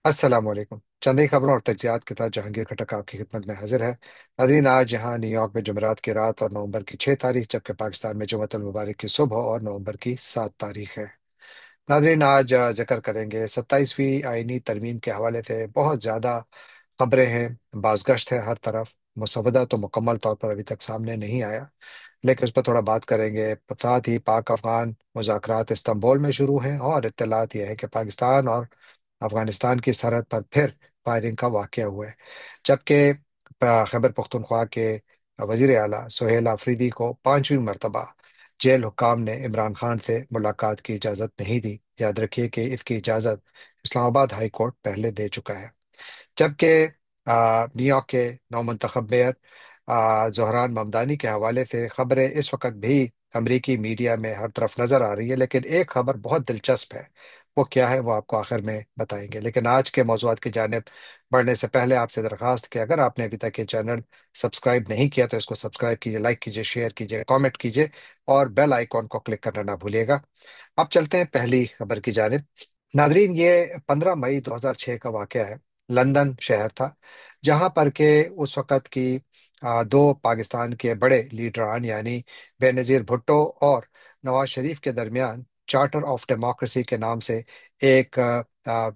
अस्सलाम वालेकुम। चंद ही खबरों और तजियात के साथ जहांगीर खटक आपकी खिदमत में हाजिर है। नाज़रीन, आज यहाँ न्यूयॉर्क में जुमेरात की रात और नवंबर की 6 तारीख, जबकि पाकिस्तान में जुमतुल मुबारक की सुबह और नवंबर की 7 तारीख है। नाज़रीन, आज जिक्र करेंगे 27वीं आईनी तरमीम के हवाले से बहुत ज़्यादा खबरें हैं, बाज़गश्त है हर तरफ। मुसवदा तो मुकम्मल तौर पर अभी तक सामने नहीं आया, लेकिन उस पर थोड़ा बात करेंगे। साथ ही पाक अफगान मुज़ाकरात इस्तांबुल में शुरू हैं और इत्तलात यह है कि पाकिस्तान और अफगानिस्तान की सरहद पर फिर फायरिंग का वाक़या हुआ है। जबकि खैबर पख्तूनख्वा के वज़ीर आला सुहेल आफरीदी को 5वीं मरतबा जेल हुक्काम ने इमरान खान से मुलाकात की इजाज़त नहीं दी। याद रखिए कि इसकी इजाज़त इस्लामाबाद हाई कोर्ट पहले दे चुका है। जबकि न्यूयॉर्क के नौमंतखब मेयर जोहरान ममदानी के हवाले से खबरें इस वक्त भी अमरीकी मीडिया में हर तरफ नजर आ रही है, लेकिन एक खबर बहुत दिलचस्प है। वो क्या है, वो आपको आखिर में बताएंगे। लेकिन आज के मौज़ूआत की जानिब बढ़ने से पहले आपसे दरख्वास्त कि अगर आपने अभी तक ये चैनल सब्सक्राइब नहीं किया तो इसको सब्सक्राइब कीजिए, लाइक कीजिए, शेयर कीजिए, कमेंट कीजिए और बेल आइकॉन को क्लिक करना ना भूलिएगा। अब चलते हैं पहली खबर की जानिब। नादरीन, ये 15 मई 2006 का वाकया है। लंदन शहर था जहां पर के उस वक़्त की दो पाकिस्तान के बड़े लीडरान यानी बेनज़ीर भुट्टो और नवाज शरीफ के दरमियान चार्टर ऑफ डेमोक्रेसी के नाम से एक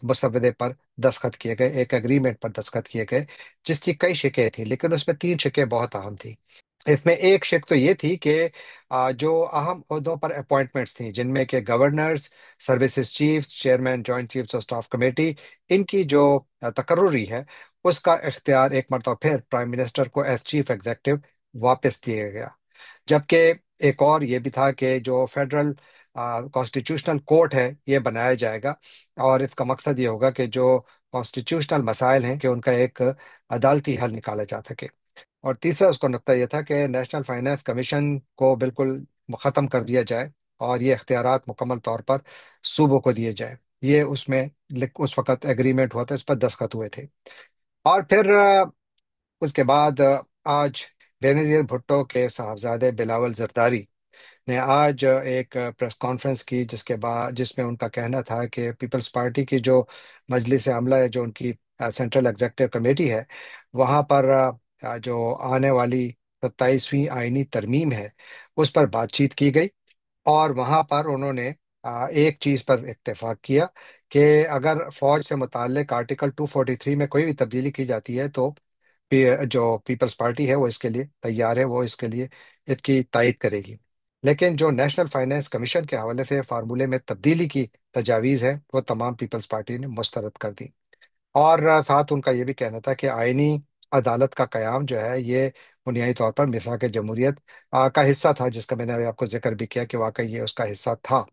मुसवदे पर दस्तखत किए गए, एक एग्रीमेंट पर दस्तखत किए गए, जिसकी कई शिकें थी, लेकिन उसमें 3 शिकें बहुत अहम थी। इसमें एक शिक तो ये थी कि जो अहम ओहदों पर अपॉइंटमेंट्स थी, जिनमें के governors, services chiefs, chairman joint chiefs of staff committee, इनकी जो तकर्रुरी है, उसका इख्तियार एक मरतबा फिर प्राइम मिनिस्टर को एज चीफ एग्जेक्टिव वापस दिया गया। जबकि एक और ये भी था कि जो फेडरल कॉन्स्टिट्यूशनल कोर्ट है, ये बनाया जाएगा और इसका मकसद ये होगा कि जो कॉन्स्टिट्यूशनल मसाइल हैं कि उनका एक अदालती हल निकाला जा सके। और तीसरा उसका नुक्ता यह था कि नेशनल फाइनेंस कमीशन को बिल्कुल ख़त्म कर दिया जाए और ये इख्तियारात मुकम्मल तौर पर सूबों को दिए जाए। ये उसमें उस वक्त एग्रीमेंट हुआ था, इस पर दस्तखत हुए थे। और फिर उसके बाद आज बेनज़ीर भुट्टो के साहबजादे बिलावल जरदारी ने आज एक प्रेस कॉन्फ्रेंस की, जिसके बाद जिसमें उनका कहना था कि पीपल्स पार्टी की जो मजलिस आमला है, जो उनकी सेंट्रल एग्जेक्टिव कमेटी है, वहाँ पर जो आने वाली 27वीं आईनी तरमीम है, उस पर बातचीत की गई। और वहाँ पर उन्होंने एक चीज़ पर इत्तेफाक किया कि अगर फौज से मुताल्लिक आर्टिकल 243 में कोई भी तब्दीली की जाती है तो जो पीपल्स पार्टी है वो इसके लिए तैयार है, वो इसके लिए इसकी तायद करेगी। लेकिन जो नेशनल फाइनेंस कमीशन के हवाले से फार्मूले में तब्दीली की तजावीज़ है, वो तमाम पीपल्स पार्टी ने मुस्तरद कर दी। और साथ उनका ये भी कहना था कि आईनी अदालत का कयाम जो है, ये बुनियादी तौर पर मिसाक जमहूरियत का हिस्सा था, जिसका मैंने अभी आपको जिक्र भी किया कि वाकई ये उसका हिस्सा था।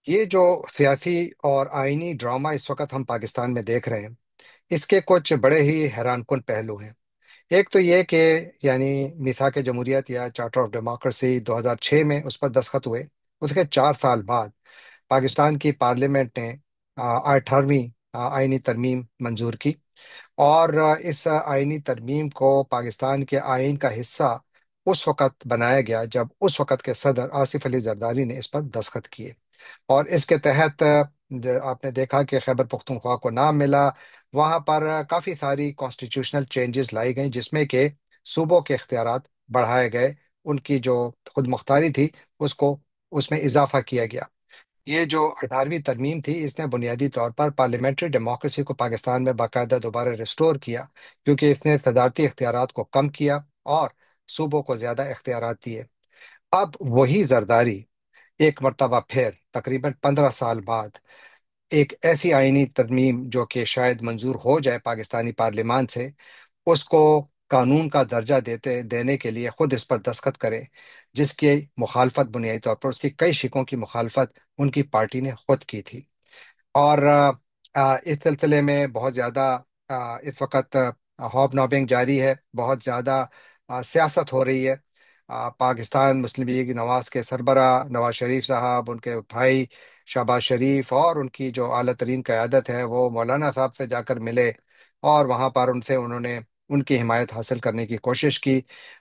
ये जो सियासी और आईनी ड्रामा इस वक्त हम पाकिस्तान में देख रहे हैं, इसके कुछ बड़े ही हैरानकुन पहलू हैं। एक तो ये कि यानी मिसाक जमहूरियत या चार्टर ऑफ डेमोक्रेसी 2006 में उस पर दस्तखत हुए। उसके 4 साल बाद पाकिस्तान की पार्लियामेंट ने 18वीं आईनी तरमीम मंजूर की। और इस आईनी तरमीम को पाकिस्तान के आइन का हिस्सा उस वक़्त बनाया गया जब उस वक़्त के सदर आसिफ अली जरदारी ने इस पर दस्तखत किए। और इसके तहत आपने देखा कि खैबर पख्तूनख्वा को नाम मिला। वहाँ पर काफ़ी सारी कॉन्स्टिट्यूशनल चेंजेस लाई गई, जिसमें कि सूबों के इख्तियारात बढ़ाए गए, उनकी जो खुद मुख्तारी थी उसको उसमें इजाफा किया गया। ये जो 18वीं तरमीम थी, इसने बुनियादी तौर पर पार्लियामेंट्री डेमोक्रेसी को पाकिस्तान में बाकायदा दोबारा रिस्टोर किया, क्योंकि इसने सदारती इख्तियारात को कम किया और सूबों को ज़्यादा इख्तियारात दिए। अब वही जरदारी एक मरतबा फिर तकरीबन 15 साल बाद एक ऐसी आईनी तरमीम जो कि शायद मंजूर हो जाए पाकिस्तानी पार्लियामान से, उसको कानून का दर्जा देते देने के लिए खुद इस पर दस्तखत करे, जिसकी मुखालफत बुनियादी तौर पर उसकी कई शिकों की मुखालफत उनकी पार्टी ने खुद की थी। और इस सिलसिले में बहुत ज़्यादा इस वक्त हॉब नॉबिंग जारी है, बहुत ज़्यादा सियासत हो रही है। पाकिस्तान मुस्लिम लीग नवाज के सरबरा नवाज शरीफ साहब, उनके भाई शहबाज शरीफ और उनकी जो आला तरीन क़यादत है, वो मौलाना साहब से जाकर मिले और वहाँ पर उनसे उन्होंने उनकी हिमायत हासिल करने की कोशिश की।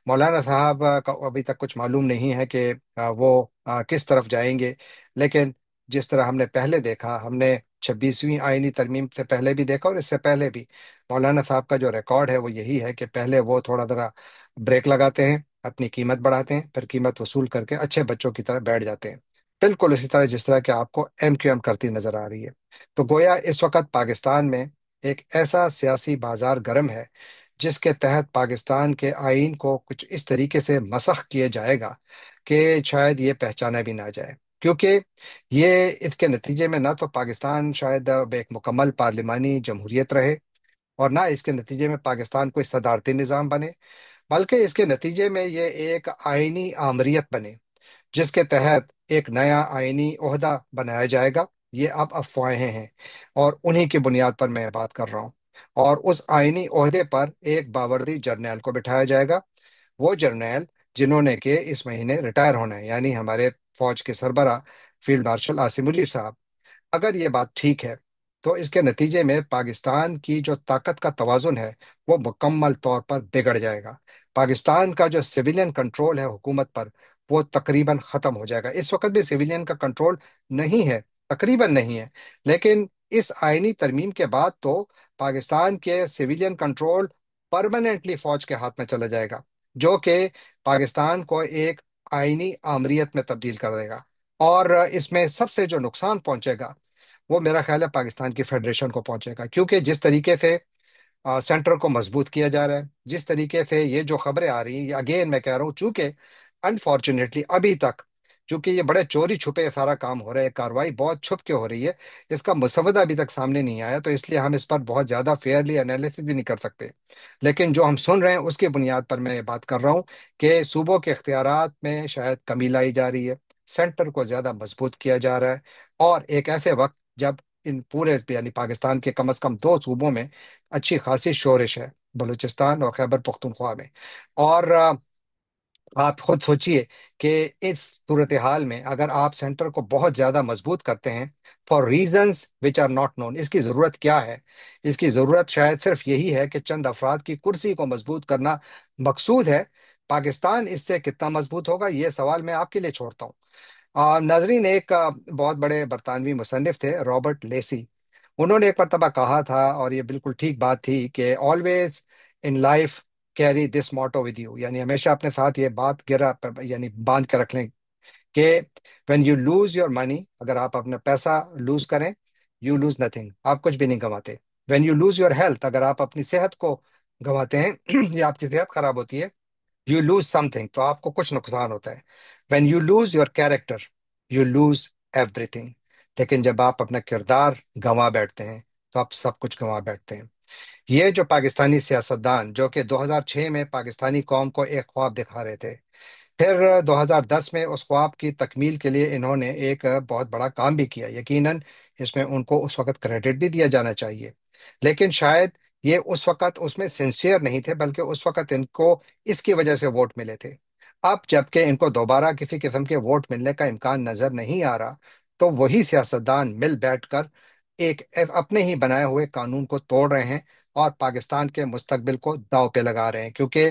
मौलाना साहब का अभी तक कुछ मालूम नहीं है कि वो किस तरफ जाएंगे। लेकिन जिस तरह हमने पहले देखा, हमने 26वीं आईनी तरमीम से पहले भी देखा और इससे पहले भी मौलाना साहब का जो रिकॉर्ड है वो यही है कि पहले वो थोड़ा ज़रा ब्रेक लगाते हैं, अपनी कीमत बढ़ाते हैं, फिर कीमत वसूल करके अच्छे बच्चों की तरह बैठ जाते हैं। बिल्कुल इसी तरह जिस तरह के आपको MQM करती नजर आ रही है। तो गोया इस वक्त पाकिस्तान में एक ऐसा सियासी बाजार गर्म है जिसके तहत पाकिस्तान के आइन को कुछ इस तरीके से मसख किया जाएगा कि शायद ये पहचाना भी ना जाए। क्योंकि ये इसके नतीजे में ना तो पाकिस्तान शायद अब एक मुकम्मल पार्लिमानी जमहूरियत रहे, और ना इसके नतीजे में पाकिस्तान कोई सदारती निज़ाम बने, बल्कि इसके नतीजे में ये एक आइनी आमरीत बने जिसके तहत एक नया आइनी ओहदा बनाया जाएगा। ये अब अफवाहें हैं और उन्हीं की बुनियाद पर मैं बात कर रहा हूँ। और उस आइनी ओहदे पर एक बावर्दी जर्नैल को बिठाया जाएगा। वो जर्नैल जिन्होंने कि इस महीने रिटायर होना है, यानी हमारे फौज के सरबरा फील्ड मार्शल आसिम मुनीर साहब। अगर ये बात ठीक है तो इसके नतीजे में पाकिस्तान की जो ताकत का तवाजुन है वो मुकम्मल तौर पर बिगड़ जाएगा। पाकिस्तान का जो सिविलियन कंट्रोल है हुकूमत पर वो तकरीबन खत्म हो जाएगा। इस वक्त भी सिविलियन का कंट्रोल नहीं है, तकरीबन नहीं है, लेकिन इस आईनी तरमीम के बाद तो पाकिस्तान के सिविलियन कंट्रोल परमानेंटली फौज के हाथ में चला जाएगा, जो कि पाकिस्तान को एक आईनी आमरीत में तब्दील कर देगा। और इसमें सबसे जो नुकसान पहुंचेगा वो मेरा ख्याल है पाकिस्तान की फेडरेशन को पहुंचेगा। क्योंकि जिस तरीके से सेंटर को मजबूत किया जा रहा है, जिस तरीके से ये जो खबरें आ रही हैं, ये अगेन मैं कह रहा हूँ, चूंकि अनफॉर्चुनेटली अभी तक चूंकि ये बड़े चोरी छुपे सारा काम हो रहा है, कार्रवाई बहुत छुप के हो रही है, इसका मुसवदा अभी तक सामने नहीं आया, तो इसलिए हम इस पर बहुत ज्यादा फेयरली एनालिसिस भी नहीं कर सकते। लेकिन जो हम सुन रहे हैं उसकी बुनियाद पर मैं ये बात कर रहा हूँ कि सूबों के इख्तियारात में शायद कमी लाई जा रही है, सेंटर को ज्यादा मजबूत किया जा रहा है। और एक ऐसे वक्त जब इन पूरे यानी पाकिस्तान के कम अज कम दो सूबों में अच्छी खासी शोरिश है, बलूचिस्तान और खैबर पख्तूनख्वा में। और आप खुद सोचिए कि इस सूरत हाल में अगर आप सेंटर को बहुत ज्यादा मजबूत करते हैं for reasons which are not known, इसकी जरूरत क्या है? इसकी जरूरत शायद सिर्फ यही है कि चंद अफराद की कुर्सी को मजबूत करना मकसूद है। पाकिस्तान इससे कितना मजबूत होगा ये सवाल मैं आपके लिए छोड़ता हूँ। नाजरीन, एक बहुत बड़े बरतानवी मुसन्निफ थे रॉबर्ट लेसी। उन्होंने एक मरतबा कहा था और ये बिल्कुल ठीक बात थी कि always in life carry this motto with you, यानी हमेशा अपने साथ ये बात यानी बांध के रख लें कि when you lose your money, अगर आप अपना पैसा लूज करें, यू लूज नथिंग, आप कुछ भी नहीं गंवाते। When you lose your health, अगर आप अपनी सेहत को गंवाते हैं या आपकी सेहत खराब होती है, यू लूज समथिंग, तो आपको कुछ नुकसान होता है। When you lose your character, you lose everything. लेकिन जब आप अपना किरदार गंवा बैठते हैं तो आप सब कुछ गंवा बैठते हैं। ये जो पाकिस्तानी सियासतदान जो कि 2006 में पाकिस्तानी कौम को एक ख्वाब दिखा रहे थे, फिर 2010 में उस ख्वाब की तकमील के लिए इन्होंने एक बहुत बड़ा काम भी किया, यकीनन इसमें उनको उस वक्त क्रेडिट भी दिया जाना चाहिए। लेकिन शायद ये उस वक्त उसमें सिंसियर नहीं थे, बल्कि उस वक्त इनको इसकी वजह से वोट मिले थे। अब जबकि इनको दोबारा किसी किस्म के वोट मिलने का इम्कान नजर नहीं आ रहा, तो वही सियासतदान मिल बैठकर एक अपने ही बनाए हुए कानून को तोड़ रहे हैं और पाकिस्तान के मुस्तकबिल को दांव पे लगा रहे हैं। क्योंकि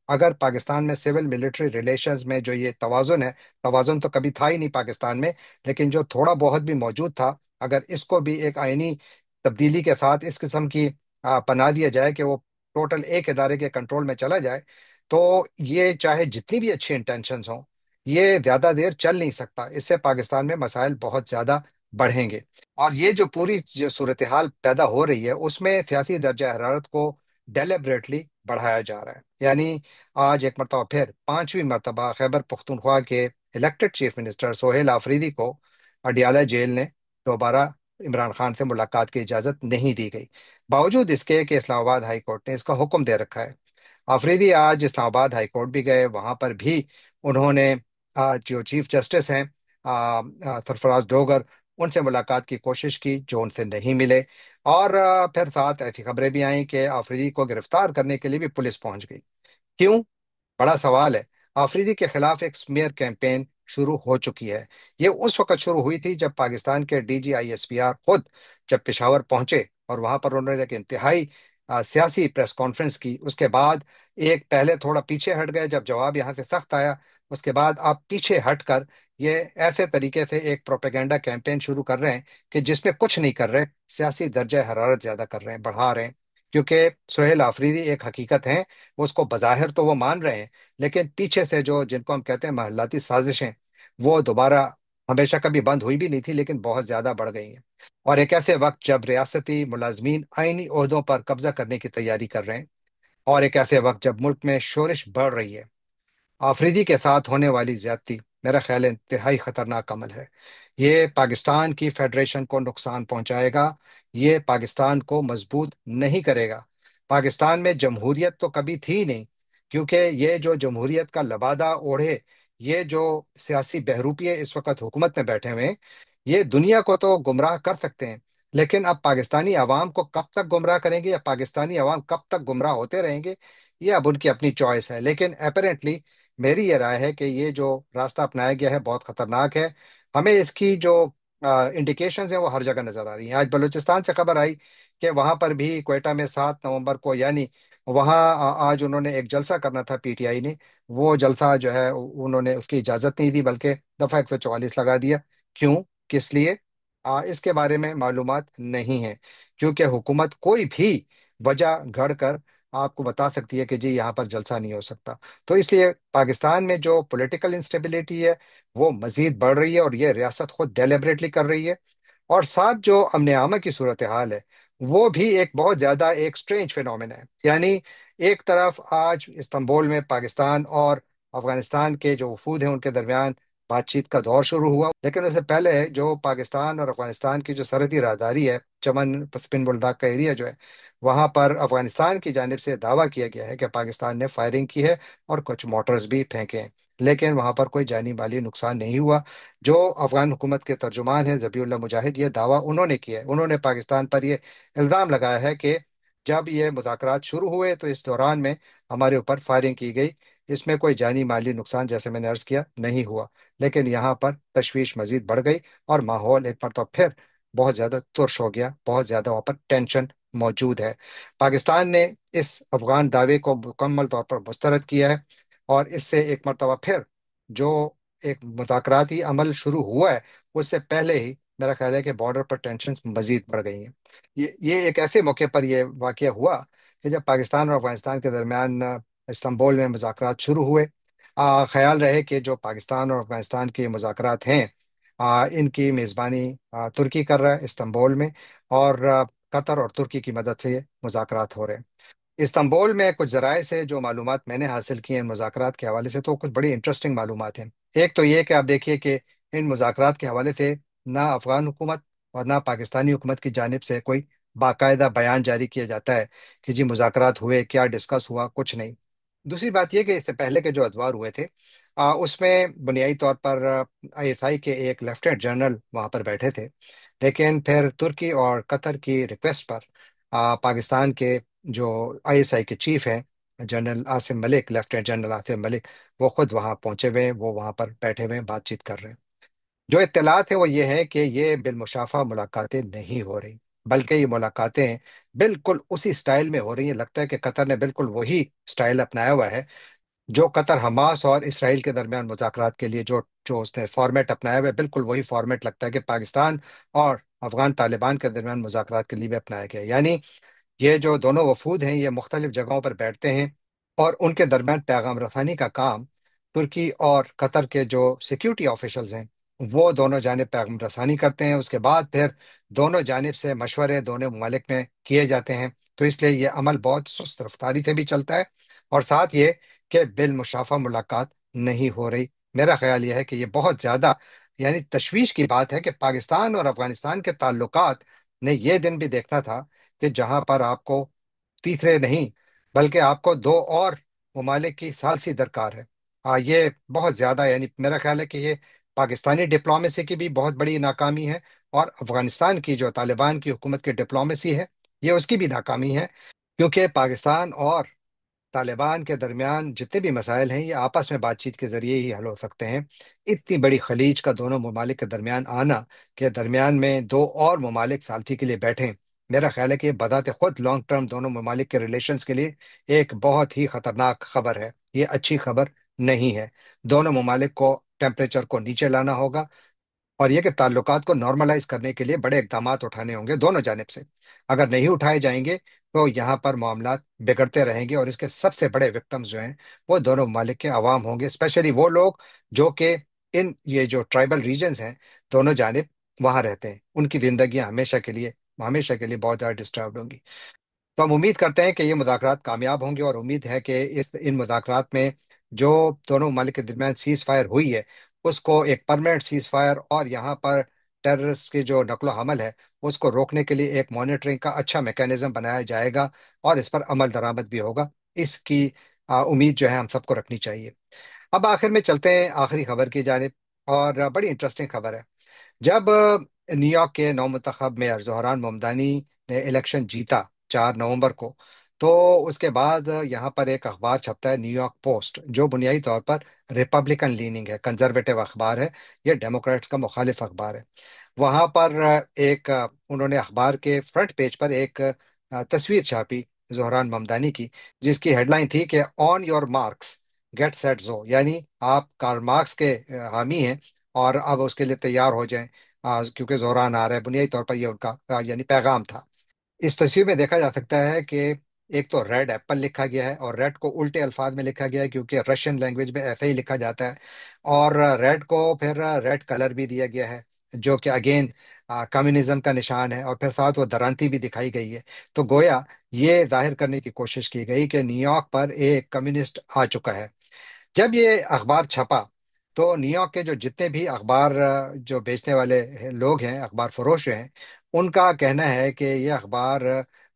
अगर पाकिस्तान में सिविल मिलिट्री रिलेशंस में जो ये तवाजुन है, तवाजुन तो कभी था ही नहीं पाकिस्तान में, लेकिन जो थोड़ा बहुत भी मौजूद था, अगर इसको भी एक आईनी तब्दीली के साथ इस किस्म की बना दिया जाए कि वो टोटल एक इदारे के कंट्रोल में चला जाए, तो ये चाहे जितनी भी अच्छी इंटेंशंस हों, ये ज्यादा देर चल नहीं सकता। इससे पाकिस्तान में मसाइल बहुत ज्यादा बढ़ेंगे। और ये जो पूरी जो सूरत हाल पैदा हो रही है उसमें सियासी दर्जा हरारत को डेलिबरेटली बढ़ाया जा रहा है। यानी आज एक मरतबा फिर पांचवी मरतबा खैबर पख्तूनख्वा के elected chief minister Sohail Afridi को अडियाला जेल ने दोबारा इमरान खान से मुलाकात की इजाजत नहीं दी गई, बावजूद इसके कि इस्लामाबाद हाई कोर्ट ने इसका हुक्म दे रखा है। आफरीदी आज इस्लामाबाद हाई कोर्ट भी गए, वहां पर भी उन्होंने जो चीफ जस्टिस हैं सरफराज डोगर, उनसे मुलाकात की कोशिश की जो उनसे नहीं मिले। और फिर साथ ऐसी खबरें भी आई कि आफरीदी को गिरफ्तार करने के लिए भी पुलिस पहुंच गई। क्यों? बड़ा सवाल है। आफरीदी के खिलाफ एक स्मीयर कैंपेन शुरू हो चुकी है। ये उस वक्त शुरू हुई थी जब पाकिस्तान के DGISPR खुद जब पेशावर पहुंचे और वहां पर उन्होंने एक इंतहाई सियासी प्रेस कॉन्फ्रेंस की। उसके बाद एक पहले थोड़ा पीछे हट गए जब जवाब यहाँ से सख्त आया, उसके बाद आप पीछे हटकर یہ ایسے طریقے سے ایک پروپیگنڈا کیمپین شروع کر رہے ہیں کہ جس میں کچھ نہیں کر رہے، سیاسی درجہ حرارت زیادہ کر رہے ہیں، بڑھا رہے ہیں. کیونکہ سہیل آفریدی ایک حقیقت ہے، وہ اس کو بظاہر تو وہ مان رہے ہیں، لیکن پیچھے سے جو جن کو ہم کہتے ہیں محلاتی سازشیں، وہ دوبارہ ہمیشہ کبھی بند ہوئی بھی نہیں تھی لیکن بہت زیادہ بڑھ گئی ہیں. اور ایک ایسے وقت جب ریاستی ملازمین آئینی عہدوں پر قبضہ کرنے کی تیاری کر رہے ہیں، اور ایک ایسے وقت جب ملک میں شورش بڑھ رہی ہے. آفریدی کے ساتھ ہونے والی زیادتی میرا خیال ہے انتہائی خطرناک عمل ہے. یہ پاکستان کی فیڈریشن کو نقصان پہنچائے گا، یہ پاکستان کو مضبوط نہیں کرے گا. پاکستان میں جمہوریت تو کبھی تھی ہی نہیں، کیونکہ یہ جو جمہوریت کا لبادہ اوڑھے یہ جو سیاسی بہروپیے اس وقت حکومت میں بیٹھے ہوئے ہیں، یہ دنیا کو تو گمراہ کر سکتے ہیں، لیکن اب پاکستانی عوام کو کب تک گمراہ کریں گے یا پاکستانی عوام کب تک گمراہ ہوتے رہیں گے، یہ اب ان کی اپنی چوائس ہے. لیکن اپیرنٹلی میری یہ رائے ہے کہ یہ جو راستہ اپنایا گیا ہے بہت خطرناک ہے. ہمیں اس کی جو انڈیکیشنز ہیں وہ ہر جگہ نظر آ رہی ہیں. آج بلوچستان سے خبر آئی کہ وہاں پر بھی کوئٹہ میں 7 نومبر کو، یعنی وہاں آج انہوں نے ایک جلسہ کرنا تھا پی ٹی آئی نے، وہ جلسہ جو ہے انہوں نے اس کی اجازت نہیں دی بلکہ دفعہ 144 لگا دیا. کیوں؟ کس لیے؟ اس کے بارے میں معلومات نہیں ہے، کیونکہ حکومت کوئی بھی وجہ گھڑ کر آپ کو بتا سکتی ہے کہ جی یہاں پر جلسہ نہیں ہو سکتا. تو اس لیے پاکستان میں جو پولیٹیکل انسٹیبلٹی ہے وہ مزید بڑھ رہی ہے، اور یہ ریاست خود ڈیلیبریٹلی کر رہی ہے. اور ساتھ جو امن عامہ کی صورتحال ہے وہ بھی ایک بہت زیادہ ایک سٹرینج فینومین ہے. یعنی ایک طرف آج استنبول میں پاکستان اور افغانستان کے جو وفود ہیں ان کے درمیان بات چیت کا دور شروع ہوا، لیکن اس سے پہلے جو پاکستان اور افغانستان کی جو سرحدی راہداری ہے، چمن پسپن بلداخ کا ایریا جو ہے، وہاں پر افغانستان کی جانب سے دعویٰ کیا گیا ہے کہ پاکستان نے فائرنگ کی ہے اور کچھ مارٹرز بھی پھینکے ہیں، لیکن وہاں پر کوئی جانی مالی نقصان نہیں ہوا. جو افغان حکومت کے ترجمان ہیں ذبیح اللہ مجاہد، یہ دعویٰ انہوں نے کیا ہے. انہوں نے پاکستان پر یہ الزام لگایا ہے کہ جب یہ مذاکرات شروع ہوئے تو اس دوران میں ہمارے اوپر فائرنگ کی گئی، اس میں کوئی جانی مالی نقصان جیسے میں نے عرض کیا نہیں ہوا. لیکن یہاں پر تشویش مزید بڑھ گئی اور ماحول ایک مرتبہ پھر بہت زیادہ ترش ہو گیا، بہت زیادہ وہاں پر ٹینشن موجود ہے. پاکستان نے اس افغان دعوے کو مکمل طور پر مسترد کیا ہے، اور اس سے ایک مرتبہ پھر جو ایک مذاکراتی عمل شروع ہوا ہے اس سے پہلے ہی میرا خیال ہے کہ بارڈر پر ٹینشنز مزید بڑھ گئی ہیں. یہ ایک ایسے موقع پر یہ واقعہ ہوا کہ جب پاکستان اور افغانستان کے درمیان استنبول میں مذاکرات شروع ہوئے. خیال رہے کہ جو پاکستان اور افغانستان کے مذاکرات ہیں، ان کی میزبانی ترکی کر رہا ہے استنبول میں، اور قطر اور ترکی کی مدد سے یہ مذاکرات ہو رہے ہیں. استنبول میں کچھ ذرائع سے جو معلومات میں نے حاصل کی ہیں ان مذاکرات کے حوالے سے، تو کچھ بڑی انٹرسٹنگ معلومات ہیں. ایک تو یہ کہ آپ دیکھیے کہ ان مذاکرات کے حوالے سے نہ افغان حکومت اور نہ پاکستانی حکومت کی جانب سے کوئی باقاعدہ بیان جاری کیا جاتا ہے کہ جی مذاکرات ہوئے، کیا ڈسکس ہوا، کچھ نہیں. دوسری بات یہ کہ اس سے پہلے کے جو ادوار ہوئے تھے اس میں بنیادی طور پر آئی ایس آئی کے ایک لیفٹیننٹ جنرل وہاں پر بیٹھے تھے، لیکن پھر ترکی اور قطر کی ریکویسٹ پر پاکستان کے جو آئی ایس آئی کے چیف ہیں، جنرل عاصم ملک، لیفٹیننٹ جنرل عاصم ملک، وہ خود وہاں پہنچے ہوئے ہیں، وہ وہاں پر بیٹھے ہوئے ہیں، بات چیت کر رہے ہیں. جو اطلاعات ہیں وہ یہ ہے کہ یہ بالمشافہ ملاقاتیں نہیں ہو رہی، بلکہ یہ ملاقاتیں بالکل اسی سٹائل میں ہو رہی ہیں. لگتا ہے کہ قطر نے بالکل وہی سٹائل اپنایا ہوا ہے جو قطر حماس اور اسرائیل کے درمیان مذاکرات کے لیے جو جو اس نے فارمیٹ اپنایا ہوا ہے، بالکل وہی فارمیٹ لگتا ہے کہ پاکستان اور افغان طالبان کے درمیان مذاکرات کے لیے بھی اپنایا گیا ہے. یعنی یہ جو دونوں وفود ہیں یہ مختلف جگہوں پر بیٹھتے ہیں، اور ان کے درمیان پیغام رسانی کا کام ترکی اور قطر کے جو سیکیورٹی آفیشلز ہیں وہ دونوں جانب پیغام رسانی کرتے ہیں. اس کے بعد پھر دونوں جانب سے مشورے دونوں ممالک میں کیے جاتے ہیں. تو اس لیے یہ عمل بہت سست رفتاری سے بھی چلتا ہے، اور ساتھ یہ کہ بالمشافہ ملاقات نہیں ہو رہی. میرا خیال یہ ہے کہ یہ بہت زیادہ یعنی تشویش کی بات ہے کہ پاکستان اور افغانستان کے تعلقات نے یہ دن بھی دیکھنا تھا کہ جہاں پر آپ کو تیسرے نہیں بلکہ آپ کو دو اور ممالک کی ثالثی درکار ہے. یہ بہت زیادہ یعنی میرا خیال ہے کہ یہ پاکستانی ڈپلومیسی کی بھی بہت بڑی ناکامی ہے، اور افغانستان کی جو طالبان کی حکومت کی ڈپلومیسی ہے یہ اس کی بھی ناکامی ہے. کیونکہ پاکستان اور طالبان کے درمیان جتنے بھی مسائل ہیں یہ آپس میں بات چیت کے ذریعے ہی حل ہو سکتے ہیں. اتنی بڑی خلیج کا دونوں ممالک کے درمیان آنا کہ درمیان میں دو اور ممالک ثالثی کے لیے بیٹھیں، میرا خیال ہے کہ یہ بذات خود لانگ ٹرم دونوں ممالک کے ریلیشنز کے لیے ایک بہت ہی خطرناک خبر ہے. یہ اچھی خبر نہیں ہے. دونوں ممالک کو टेम्परेचर को नीचे लाना होगा, और ये कि ताल्लुकात को नॉर्मलाइज करने के लिए बड़े इकदामात उठाने होंगे दोनों जानिब से। अगर नहीं उठाए जाएंगे तो यहाँ पर मामला बिगड़ते रहेंगे, और इसके सबसे बड़े विक्टिम्स जो हैं वो दोनों ममालिक के अवाम होंगे, स्पेशली वो लोग जो कि इन ये जो ट्राइबल रीजन्स हैं दोनों जानिब वहाँ रहते हैं, उनकी जिंदगियां हमेशा के लिए बहुत ज़्यादा डिस्टर्ब होंगी। तो हम उम्मीद करते हैं कि ये मुज़ाकरात कामयाब होंगे, और उम्मीद है कि इस इन मुज़ाकरात में जो दोनों ममालिक के दरमियान सीज फायर हुई है उसको एक परमानेंट सीज फायर, और यहाँ पर टेररिस्ट के जो नकलो हमल है उसको रोकने के लिए एक मॉनिटरिंग का अच्छा मैकेनिज्म बनाया जाएगा, और इस पर अमल दरामद भी होगा। इसकी उम्मीद जो है हम सबको रखनी चाहिए। अब आखिर में चलते हैं आखिरी खबर की जानिब, और बड़ी इंटरेस्टिंग खबर है। जब न्यूयॉर्क के नौमंतखब मेयर जोहरान ममदानी ने इलेक्शन जीता 4 नवंबर को, तो उसके बाद यहाँ पर एक अखबार छपता है, न्यूयॉर्क पोस्ट, जो बुनियादी तौर पर रिपब्लिकन लीनिंग है, कंजर्वेटिव अखबार है। ये डेमोक्रेट्स का मुखालिफ अखबार है। वहाँ पर उन्होंने अखबार के फ्रंट पेज पर एक तस्वीर छापी जोहरान ममदानी की, जिसकी हेडलाइन थी कि on your marks get set जो, यानी आप कार्ल मार्क्स के हामी हैं और अब उसके लिए तैयार हो जाएं, क्योंकि जोहरान आ रहा है। बुनियादी तौर पर यह उनका यानी पैगाम था। इस तस्वीर में देखा जा सकता है कि एक तो रेड एप्पल लिखा गया है, और रेड को उल्टे अल्फाज में लिखा गया है क्योंकि रशियन लैंग्वेज में ऐसे ही लिखा जाता है। और रेड को फिर रेड कलर भी दिया गया है, जो कि अगेन कम्युनिज्म का निशान है, और फिर साथ वो दरांती भी दिखाई गई है। तो गोया ये जाहिर करने की कोशिश की गई कि न्यूयॉर्क पर एक कम्युनिस्ट आ चुका है। जब ये अखबार छपा तो न्यूयॉर्क के जो जितने भी अखबार जो बेचने वाले लोग हैं, अखबार फरोश हैं, उनका कहना है कि ये अखबार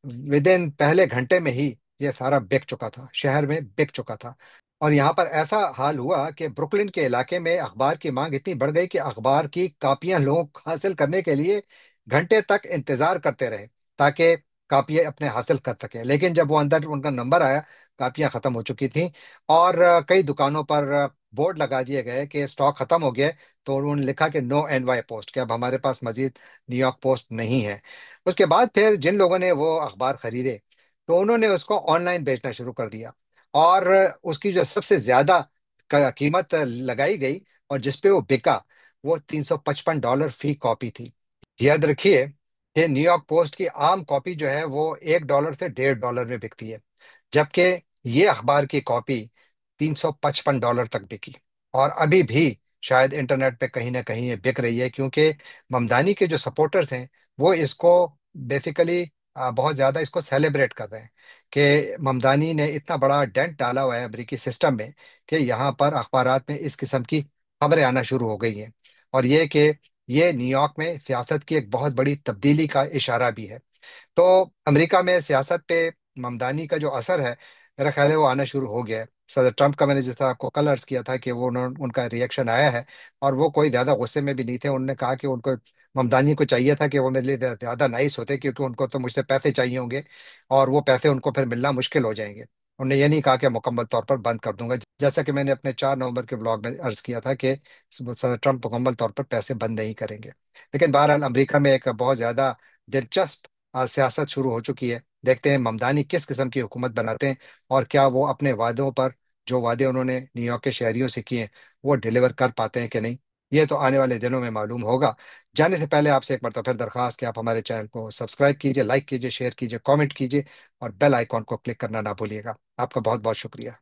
विद इन पहले घंटे में ही ये सारा बिक चुका था, शहर में बिक चुका था। और यहाँ पर ऐसा हाल हुआ कि ब्रुकलिन के इलाके में अखबार की मांग इतनी बढ़ गई कि अखबार की कापियां लोग हासिल करने के लिए घंटे तक इंतजार करते रहे, ताकि कापियां अपने हासिल कर सके। लेकिन जब वो अंदर उनका नंबर आया, कापियां खत्म हो चुकी थी। और कई दुकानों पर बोर्ड लगा दिए गए कि स्टॉक खत्म हो गया है। तो उन्होंने लिखा कि नो एनवाई पोस्ट, कि अब हमारे पास मजीद न्यूयॉर्क पोस्ट नहीं है। उसके बाद फिर जिन लोगों ने वो अखबार खरीदे तो उन्होंने उसको ऑनलाइन बेचना शुरू कर दिया, और उसकी जो सबसे ज्यादा कीमत लगाई गई और जिसपे वो बिका, वो $355 फी कॉपी थी। याद रखिए कि न्यूयॉर्क पोस्ट की आम कॉपी जो है वो $1 से $1.5 में बिकती है, जबकि ये अखबार की कॉपी $355 तक बिकी। और अभी भी शायद इंटरनेट पे कहीं ना कहीं ये बिक रही है, क्योंकि ममदानी के जो सपोर्टर्स हैं वो इसको बेसिकली बहुत ज्यादा इसको सेलिब्रेट कर रहे हैं कि ममदानी ने इतना बड़ा डेंट डाला हुआ है अमेरिकी सिस्टम में कि यहाँ पर अखबारात में इस किस्म की खबरें आना शुरू हो गई हैं। और ये कि ये न्यूयॉर्क में सियासत की एक बहुत बड़ी तब्दीली का इशारा भी है। तो अमेरिका में सियासत पे ममदानी का जो असर है, मेरा ख्याल है वो आना शुरू हो गया है। सदर ट्रंप का मैंने जिस तरह आपको कल अर्ज किया था कि उनका रिएक्शन आया है, और वो कोई ज्यादा गुस्से में भी नहीं थे। उन्होंने कहा कि उनको ममदानी को चाहिए था कि वो मेरे लिए ज्यादा नाइस होते, क्योंकि उनको तो मुझसे पैसे चाहिए होंगे, और वो पैसे उनको फिर मिलना मुश्किल हो जाएंगे। उन्होंने ये नहीं कहा कि मुकम्मल तौर पर बंद कर दूंगा, जैसा कि मैंने अपने 4 नवंबर के ब्लॉग में अर्ज किया था कि सदर ट्रंप मुकम्मल तौर पर पैसे बंद नहीं करेंगे। लेकिन बहरहाल अमेरिका में एक बहुत ज्यादा दिलचस्प सियासत शुरू हो चुकी है। देखते हैं ममदानी किस किस्म की हुकूमत बनाते हैं, और क्या वो अपने वादों पर, जो वादे उन्होंने न्यूयॉर्क के शहरियों से किए हैं, वो डिलीवर कर पाते हैं कि नहीं। ये तो आने वाले दिनों में मालूम होगा। जाने से पहले आपसे एक बार फिर दरखास्त कि आप हमारे चैनल को सब्सक्राइब कीजिए, लाइक कीजिए, शेयर कीजिए, कमेंट कीजिए, और बेल आइकॉन को क्लिक करना ना भूलिएगा। आपका बहुत बहुत शुक्रिया।